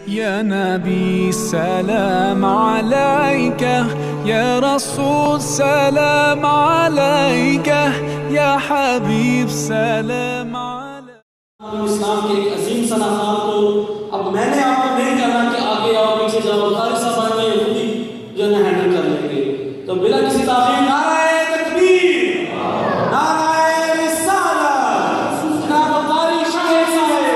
يا نبي سلام عليك، يا رسول سلام عليك، يا حبيب سلام عليك. اسلام کے ایک عظیم صلاح خان کو اب میں نے آپ کو نہیں کہنا کہ آگے آؤ پیچھے جاؤ، قاری صاحب آئیں گے خود ہی جو ہے ہینڈل کر لیں گے. تو بلا کسی تاخیر نعرہ تکبیر، نعرہ رسالت، جناب قاری شاہد صاحب.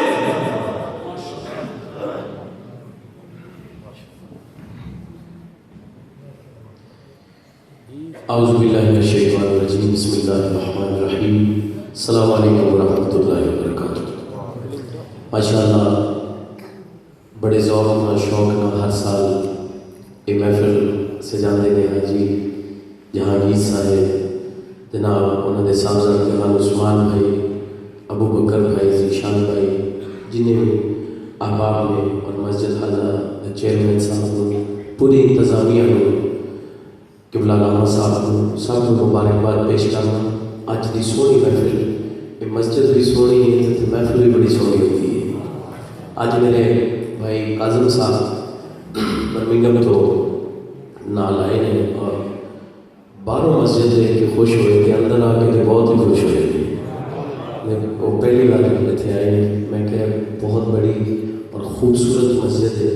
اعوذ باللہ من الشیطان الرجیم، بسم اللہ الرحمن الرحیم. السلام علیکم ورحمۃ اللہ وبرکاتہ. ماشاءاللہ بڑے ذوق اور شوق نہ ہر سال یہ محفل سجاتے گئے ہیں جی. جہانگیر صاحب جناب انہوں نے صاحبزاد جہان عثمان بھائی، ابو بکر بھائی، ذیشان بھائی، جنہیں بھی احباب نے اور مسجد حضرہ چیئرمین صاحب نے پوری انتظامیہ نے قبلہ علامہ صاحب کو سب کو مبارکباد پیش کرنا. اج دی سونی محفل، یہ مسجد بھی سونی ہے تو محفل بھی بڑی سونی ہوتی ہے. اج میرے بھائی کاظم صاحب برمنگھم تو نال آئے ہیں اور باہروں مسجد دیکھ کے خوش ہوئے کہ اندر آ کے بہت ہی خوش ہوئے تھے. وہ پہلی بار اتنے آئے ہیں. میں کہ بہت بڑی اور خوبصورت مسجد ہے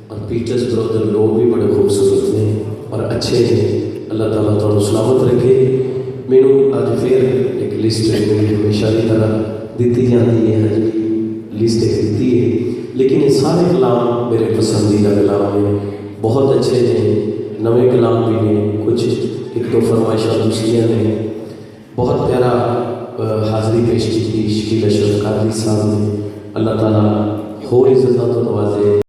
اور پیٹرز برادر لوگ بھی بڑے خوبصورت ہیں اور اچھے ہیں. اللہ تعالیٰ تعالیٰ سلامت رکھے. مینو اج پھر ایک لسٹ ہمیشہ کی طرح دیتی جاتی ہے جی، لسٹ ایک دیتی ہے، لیکن یہ سارے کلام میرے پسندیدہ کلام ہیں، بہت اچھے ہیں. نوے کلام بھی ہیں، کچھ ایک دو فرمائشات دوسریاں نے. بہت پیارا حاضری پیش کی تھی شکیل اشرف قادری صاحب نے. اللہ تعالیٰ ہو عزت و نوازے.